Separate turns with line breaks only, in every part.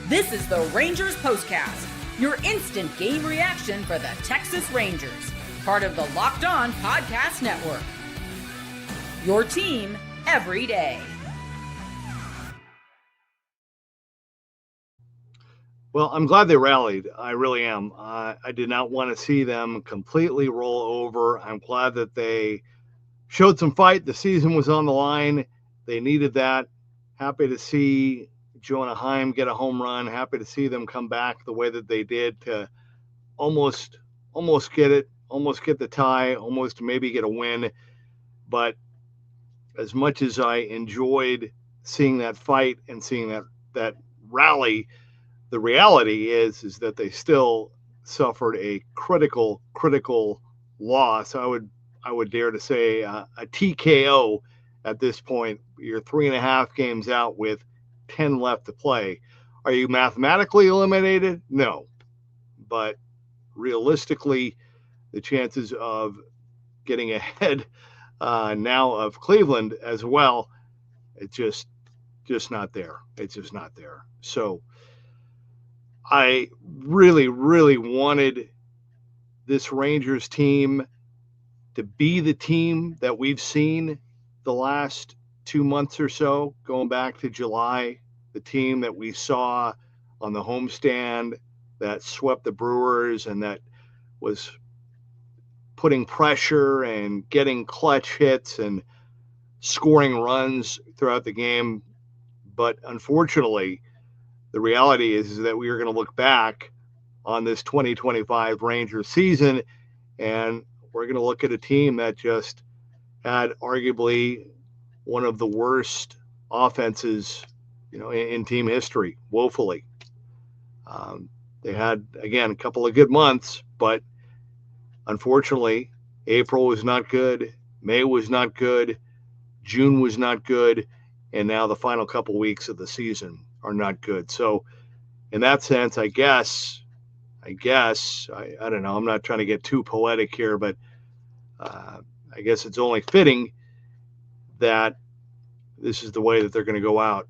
This is the Rangers Postcast, your instant game reaction for the Texas Rangers, part of the Locked On Podcast Network. Your team every day.
Well, I'm glad they rallied. I really am. I did not want to see them completely roll over. I'm glad that they showed some fight. The season was on the line. They needed that. Happy to see Jonah Heim get a home run. Happy to see them come back the way that they did to almost get it, almost get the tie, almost maybe get a win. But as much as I enjoyed seeing that fight and seeing that rally, the reality is that they still suffered a critical loss. I would dare to say a TKO at this point. You're 3.5 games out with 10 left to play. Are you mathematically eliminated? No. But realistically, the chances of getting ahead now of Cleveland as well, it's just not there. It's just not there. So I really wanted this Rangers team to be the team that we've seen the last 2 months or so, going back to July, the team that we saw on the homestand that swept the Brewers and that was putting pressure and getting clutch hits and scoring runs throughout the game. But unfortunately, the reality is that we are going to look back on this 2025 Rangers season, and we're going to look at a team that just had arguably one of the worst offenses, in team history, woefully. They had, again, a couple of good months, but unfortunately, April was not good, May was not good, June was not good, and now the final couple weeks of the season are not good. So in that sense, I guess, I don't know, I'm not trying to get too poetic here, but I guess it's only fitting that this is the way that they're going to go out,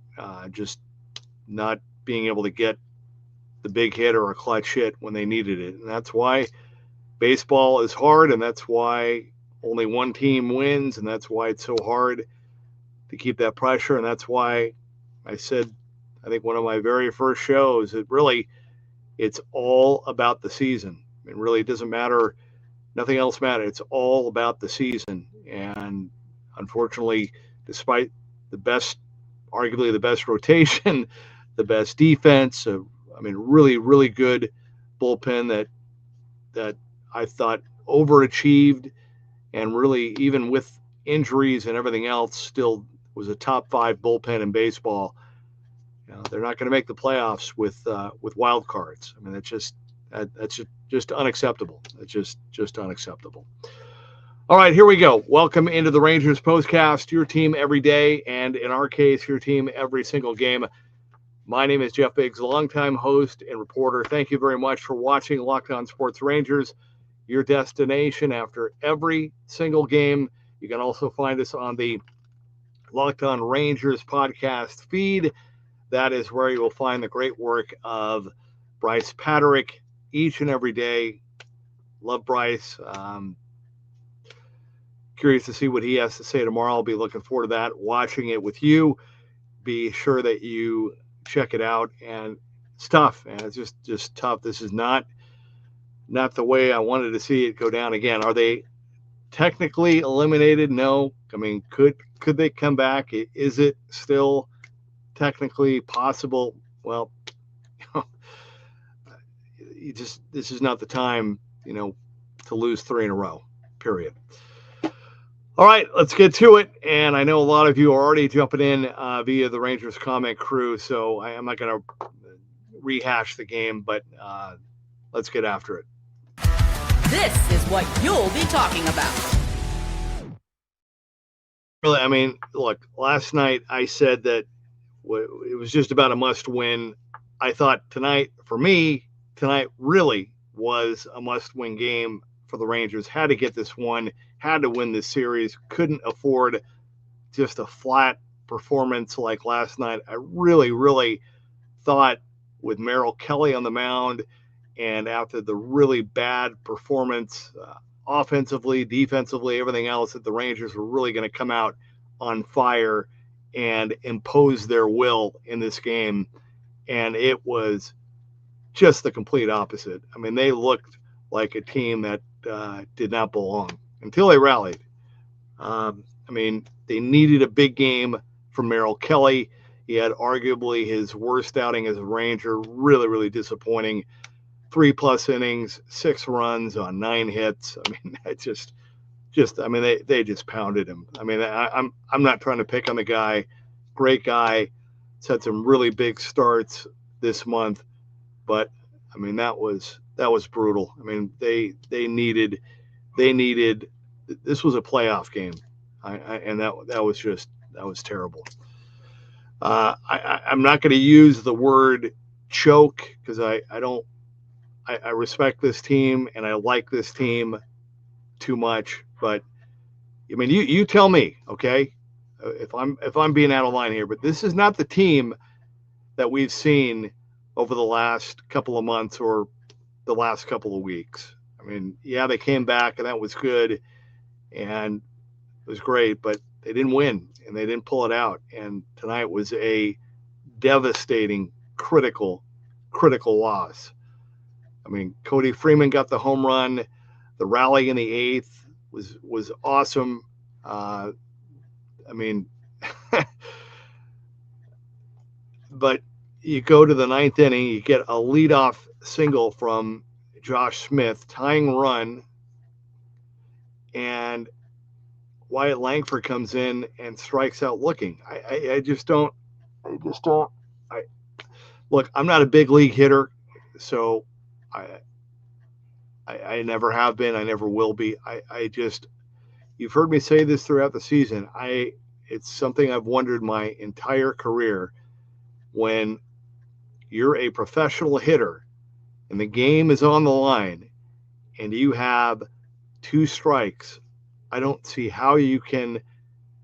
just not being able to get the big hit or a clutch hit when they needed it. And that's why baseball is hard, and that's why only one team wins, and that's why it's so hard to keep that pressure. And that's why I said, I think one of my very first shows, it's all about the season. It really doesn't matter. Nothing else matters. It's all about the season. And unfortunately, despite arguably the best rotation, the best defense, really good bullpen that I thought overachieved, and really, even with injuries and everything else, still was a top 5 bullpen in baseball. They're not going to make the playoffs with wild cards. That's just unacceptable. It's just unacceptable. All right, here we go. Welcome into the Rangers Postcast, your team every day, and in our case, your team every single game. My name is Jeff Biggs, longtime host and reporter. Thank you very much for watching Locked On Sports Rangers, your destination after every single game. You can also find us on the Locked On Rangers podcast feed. That is where you will find the great work of Bryce Paterick each and every day. Love Bryce. Curious to see what he has to say tomorrow. I'll be looking forward to that, watching it with you. Be sure that you check it out. And it's tough, and it's just tough. This is not the way I wanted to see it go down again. Are they technically eliminated? No. Could they come back? Is it still technically possible? Well, this is not the time, to lose 3 in a row, period. All right, let's get to it. And I know a lot of you are already jumping in via the Rangers comment crew, so I'm not going to rehash the game, but let's get after it.
This is what you'll be talking about.
Really, look, last night I said that it was just about a must-win. I thought tonight really was a must-win game for the Rangers. Had to get this one, had to win this series, couldn't afford just a flat performance like last night. I really thought with Merrill Kelly on the mound, and after the really bad performance, offensively, defensively, everything else, that the Rangers were really going to come out on fire and impose their will in this game. And it was just the complete opposite. I mean, they looked like a team that did not belong until they rallied. I mean, they needed a big game from Merrill Kelly. He had arguably his worst outing as a Ranger, really, really disappointing. 3+ innings, 6 runs on 9 hits. I mean, that just I mean, they just pounded him. I mean, I'm not trying to pick on the guy. Great guy. He's had some really big starts this month, but I mean, that was brutal. I mean, they needed this was a playoff game, and that was terrible. I'm not going to use the word choke because I respect this team and I like this team too much. But I mean, you tell me, okay, if I'm being out of line here. But this is not the team that we've seen over the last couple of months or the last couple of weeks. I mean, yeah, they came back and that was good and it was great, but they didn't win and they didn't pull it out. And tonight was a devastating, critical loss. I mean, Cody Freeman got the home run. The rally in the 8th was awesome. I mean, but you go to the 9th inning, you get a leadoff single from Josh Smith, tying run, and Wyatt Langford comes in and strikes out looking. I just don't. Look, I'm not a big league hitter, so I never have been. I never will be. You've heard me say this throughout the season. It's something I've wondered my entire career. When you're a professional hitter and the game is on the line and you have 2 strikes, I don't see how you can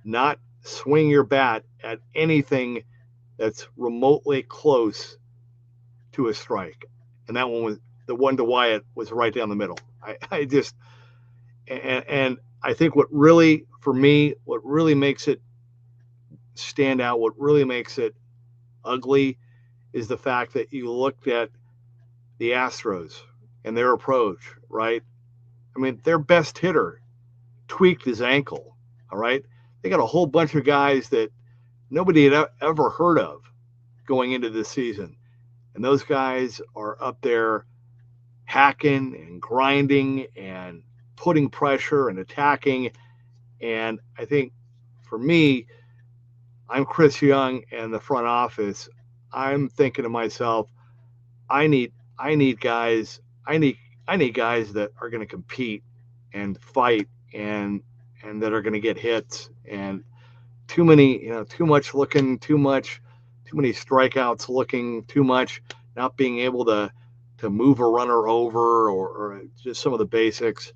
not swing your bat at anything that's remotely close to a strike. And that one was the one to Wyatt was right down the middle. I just, and I think what really makes it stand out, what really makes it ugly is the fact that you looked at the Astros and their approach, right? I mean, their best hitter tweaked his ankle, all right? They got a whole bunch of guys that nobody had ever heard of going into this season. And those guys are up there hacking and grinding and putting pressure and attacking. And I think for me, I'm Chris Young and the front office. I'm thinking to myself, I need guys that are going to compete and fight and that are going to get hits. And too many strikeouts looking, too much not being able to move a runner over or just some of the basics.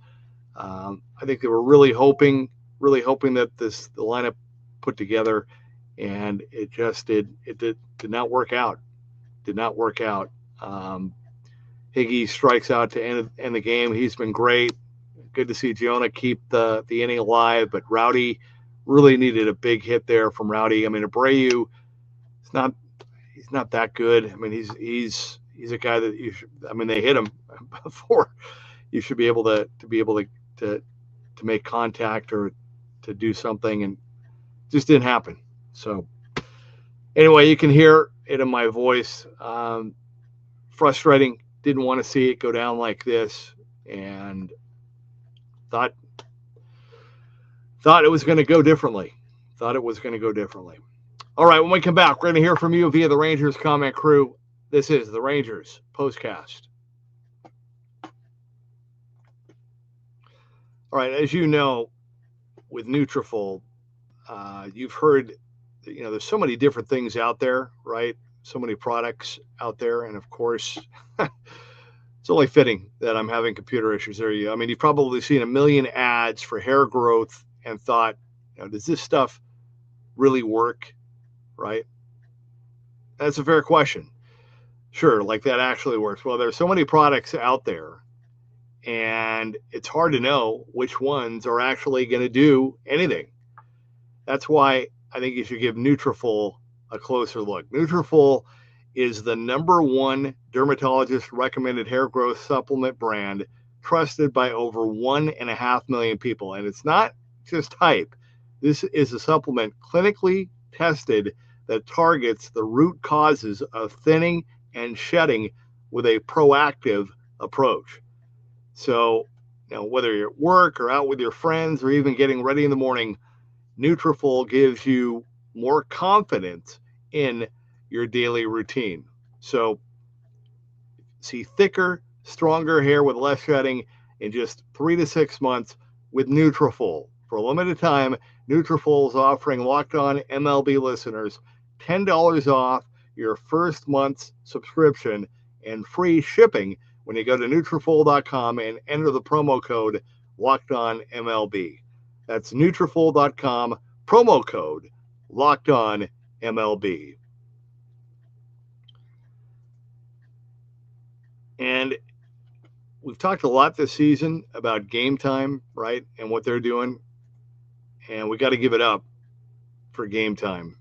I think they were really hoping that the lineup put together, and it did not work out. Higgy strikes out to end the game. He's been great. Good to see Jonah keep the inning alive, but Rowdy really needed a big hit there from Rowdy. I mean, Abreu, he's not that good. I mean, he's a guy that they hit him before. You should be able to make contact or to do something, and it just didn't happen. So anyway, you can hear it in my voice. Frustrating. Didn't want to see it go down like this, and thought it was going to go differently. All right, when we come back, we're going to hear from you via the Rangers comment crew. This is the Rangers POSTCAST. All right, as you know, with Nutrafol, you've heard, there's so many different things out there, right? So many products out there, and of course, it's only fitting that I'm having computer issues there. I mean, you've probably seen a million ads for hair growth and thought, does this stuff really work, right? That's a fair question. Sure, like that actually works. Well, there's so many products out there, and it's hard to know which ones are actually going to do anything. That's why I think you should give Nutrafol a closer look. Nutrafol is the number one dermatologist recommended hair growth supplement brand, trusted by over 1.5 million people. And it's not just hype. This is a supplement clinically tested that targets the root causes of thinning and shedding with a proactive approach. So, whether you're at work or out with your friends or even getting ready in the morning, Nutrafol gives you more confidence in your daily routine. So, see thicker, stronger hair with less shedding in just 3 to 6 months with Nutrafol. For a limited time, Nutrafol is offering Locked On MLB listeners $10 off your first month's subscription and free shipping when you go to Nutrafol.com and enter the promo code Locked On MLB. That's Nutrafol.com, promo code Locked On MLB. And we've talked a lot this season about Game Time, right, and what they're doing. And we got to give it up for Game Time,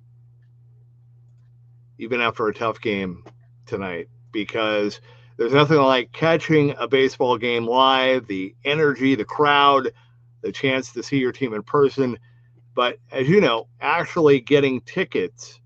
even after a tough game tonight, because there's nothing like catching a baseball game live, the energy, the crowd, the chance to see your team in person. But as you know, actually getting tickets,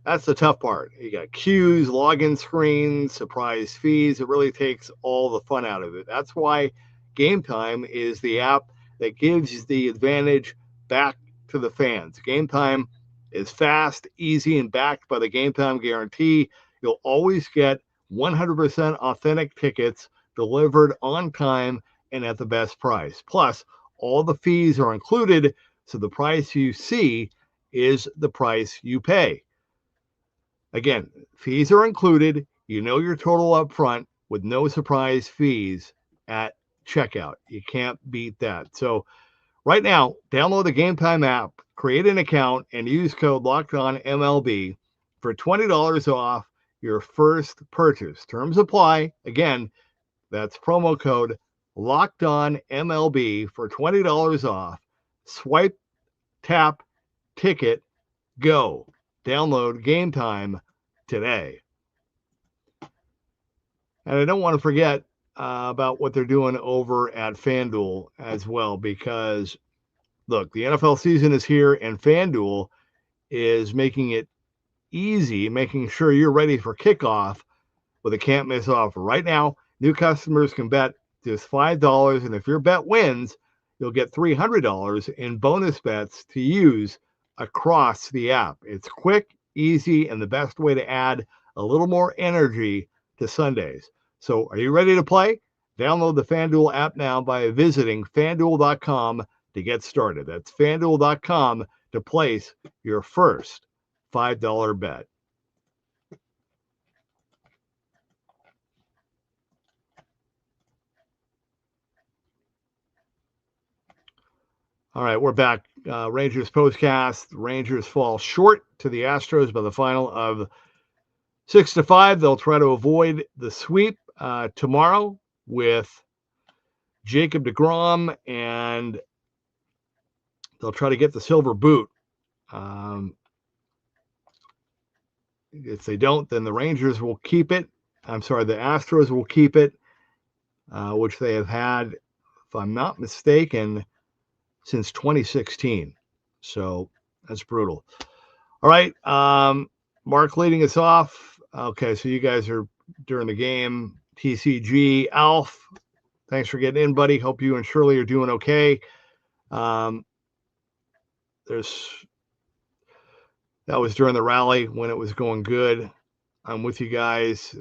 that's the tough part. You got queues, login screens, surprise fees. It really takes all the fun out of it. That's why Game Time is the app that gives the advantage back to the fans. Game Time is fast, easy, and backed by the Game Time guarantee. You'll always get 100% authentic tickets delivered on time and at the best price. Plus, all the fees are included, so the price you see is the price you pay. Again, fees are included. You know your total up front with no surprise fees at checkout. You can't beat that. So right now, download the Game Time app, create an account, and use code LOCKEDONMLB for $20 off your first purchase. Terms apply. Again, that's promo code LOCKEDONMLB for $20 off. Swipe, tap, ticket, go. Download Game Time today. And I don't want to forget about what they're doing over at FanDuel as well, because look, the NFL season is here and FanDuel is making it easy, making sure you're ready for kickoff with a can't miss offer. Right now, new customers can bet just $5, and if your bet wins, you'll get $300 in bonus bets to use across the app. It's quick, easy, and the best way to add a little more energy to Sundays. So are you ready to play? Download the FanDuel app now by visiting FanDuel.com to get started. That's FanDuel.com to place your first $5 bet. All right, we're back. Rangers postcast. Rangers fall short to the Astros by the final of 6-5. They'll try to avoid the sweep tomorrow with Jacob deGrom, and they'll try to get the silver boot. If they don't, then the Rangers will keep it. I'm sorry, the Astros will keep it, which they have had, if I'm not mistaken, since 2016. So that's brutal. All right. Mark leading us off. Okay, so you guys are during the game. TCG, Alf, thanks for getting in, buddy. Hope you and Shirley are doing okay. That was during the rally when it was going good. I'm with you guys.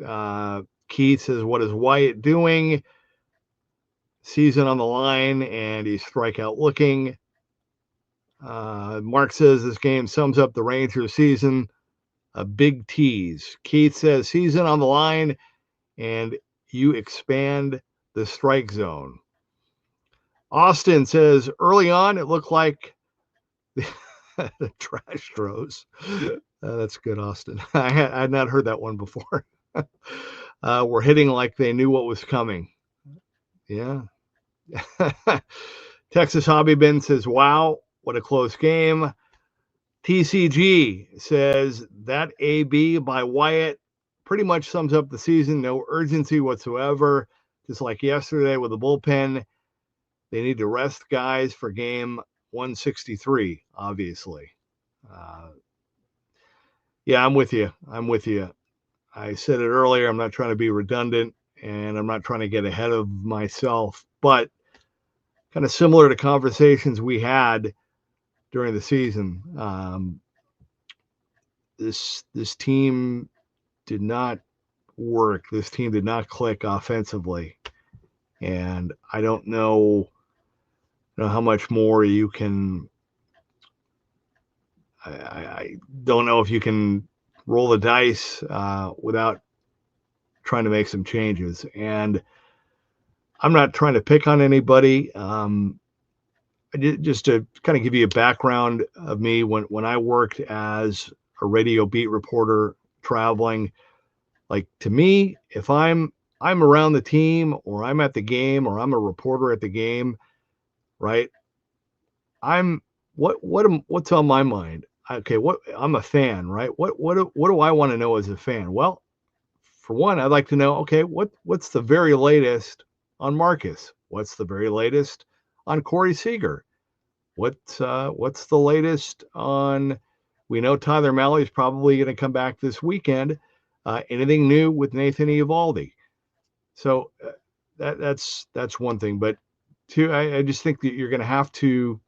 Keith says, what is Wyatt doing? Season on the line, and he's strikeout looking. Mark says this game sums up the Rangers season. A big tease. Keith says season on the line, and you expand the strike zone. Austin says early on it looked like the trash throws. That's good, Austin. I had not heard that one before. were hitting like they knew what was coming. Yeah. Texas Hobby Bin says, wow, what a close game. TCG says that AB by Wyatt pretty much sums up the season. No urgency whatsoever. Just like yesterday with the bullpen, they need to rest guys for game 163, obviously. Yeah, I'm with you. I said it earlier. I'm not trying to be redundant, and I'm not trying to get ahead of myself, but kind of similar to conversations we had during the season. This team did not work. This team did not click offensively, and I don't know how much more you can. I don't know if you can roll the dice without trying to make some changes. And I'm not trying to pick on anybody. Just to kind of give you a background of me, when I worked as a radio beat reporter traveling, like to me, if I'm around the team or I'm at the game or I'm a reporter at the game, right? What's on my mind? Okay, I'm a fan, right? What do I want to know as a fan? Well, for one, I'd like to know, okay, what's the very latest on Marcus? What's the very latest on Corey Seager? What's the latest on? We know Tyler Mally's probably going to come back this weekend. Anything new with Nathan Eovaldi? So that's one thing. But two, I just think that you're going to have to.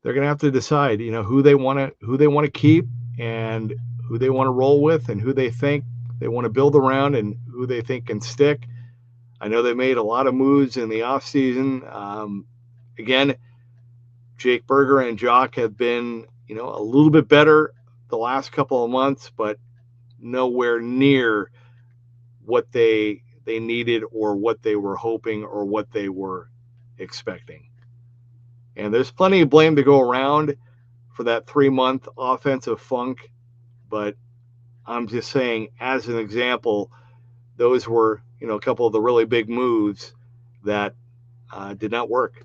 They're going to have to decide, who they want to keep and who they want to roll with and who they think they want to build around and who they think can stick. I know they made a lot of moves in the offseason. Again, Jake Berger and Jock have been, a little bit better the last couple of months, but nowhere near what they needed or what they were hoping or what they were expecting. And there's plenty of blame to go around for that 3-month offensive funk. But I'm just saying, as an example, those were, a couple of the really big moves that did not work.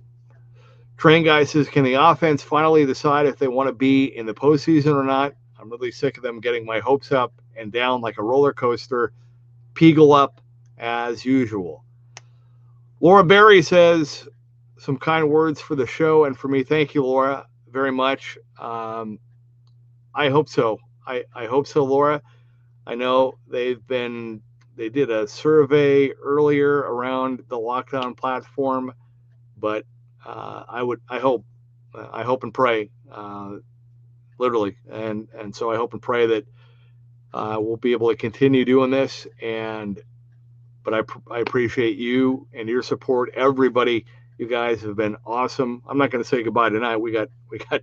Train Guy says, can the offense finally decide if they want to be in the postseason or not? I'm really sick of them getting my hopes up and down like a roller coaster. Peagle up as usual. Laura Berry says, some kind words for the show and for me. Thank you, Laura, very much. I hope so. I hope so, Laura. I know they did a survey earlier around the lockdown platform, but I hope and pray, literally. And so I hope and pray that we'll be able to continue doing this. But I appreciate you and your support. Everybody, you guys have been awesome. I'm not going to say goodbye tonight. We got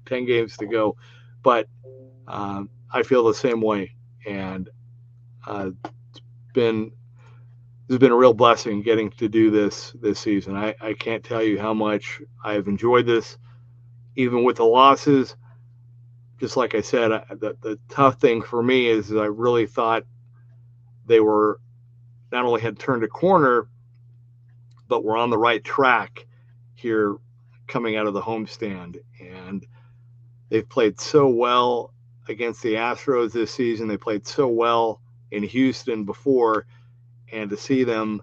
10 games to go, but I feel the same way. And it's been a real blessing getting to do this season. I can't tell you how much I've enjoyed this, even with the losses. Just like I said, the tough thing for me is I really thought they were not only had turned a corner, but were on the right track here coming out of the homestand. And they've played so well against the Astros this season. They played so well in Houston before. And to see them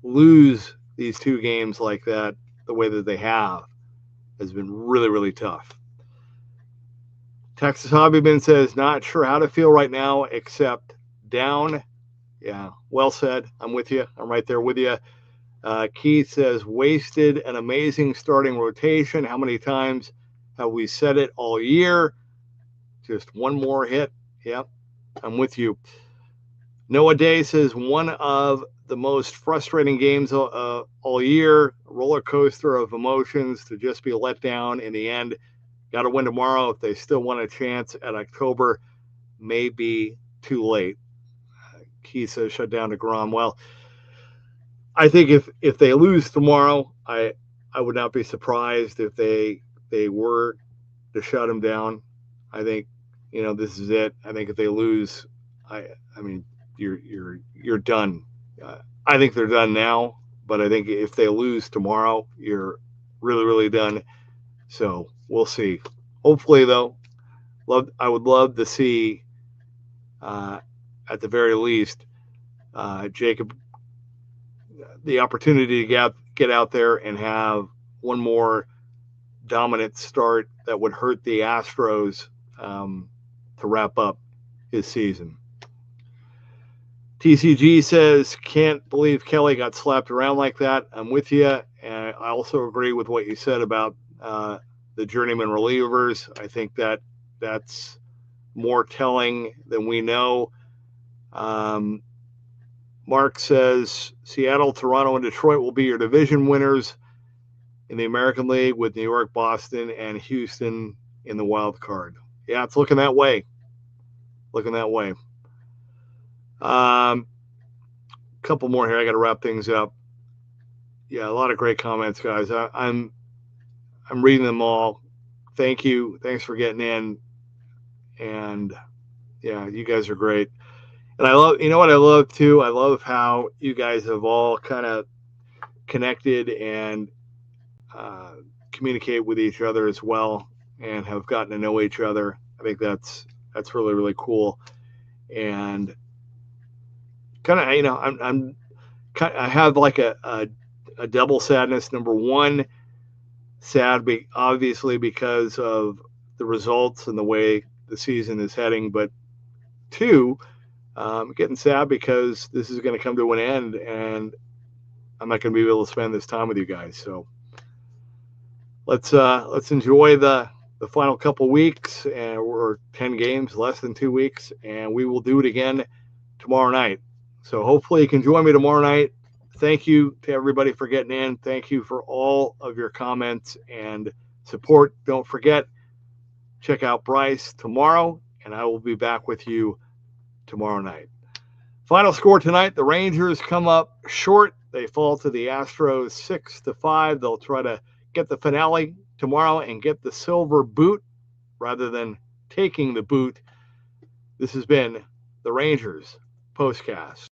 lose these 2 games like that, the way that they have, has been really, really tough. Texas Hobbyman says, not sure how to feel right now, except down. Yeah, well said. I'm with you. I'm right there with you. Keith says, wasted an amazing starting rotation. How many times have we said it all year? Just one more hit. Yep, I'm with you. Noah Day says, one of the most frustrating games all year. Roller coaster of emotions to just be let down in the end. Got to win tomorrow. If they still want a chance at October, may be too late. Keith says, shut down DeGrom. Well, I think if they lose tomorrow, I would not be surprised if they were to shut him down. I think, this is it. I think if they lose, I mean, you're done. I think they're done now, but I think if they lose tomorrow, you're really done. So we'll see. Hopefully, though, I would love to see, at the very least, Jacob, the opportunity to get out there and have one more dominant start that would hurt the Astros, to wrap up his season. TCG says, can't believe Kelly got slapped around like that. I'm with you. And I also agree with what you said about the journeyman relievers. I think that's more telling than we know. Mark says, Seattle, Toronto, and Detroit will be your division winners in the American League, with New York, Boston, and Houston in the wild card. Yeah, it's looking that way. Couple more here. I got to wrap things up. Yeah, a lot of great comments, guys. I'm reading them all. Thank you. Thanks for getting in. And yeah, you guys are great. And I love, you know what I love too? I love how you guys have all kind of connected and communicate with each other as well, and have gotten to know each other. I think that's really cool. And kind of, I have like a double sadness. Number one, sad, obviously because of the results and the way the season is heading. But two, getting sad because this is going to come to an end, and I'm not going to be able to spend this time with you guys. So let's enjoy the final couple weeks, and we're 10 games, less than 2 weeks, and we will do it again tomorrow night. So hopefully you can join me tomorrow night. Thank you to everybody for getting in. Thank you for all of your comments and support. Don't forget, check out Bryce tomorrow, and I will be back with you tomorrow night. Final score tonight, the Rangers come up short. They fall to the Astros 6-5. They'll try to get the finale tomorrow and get the silver boot rather than taking the boot. This has been the Rangers Postcast.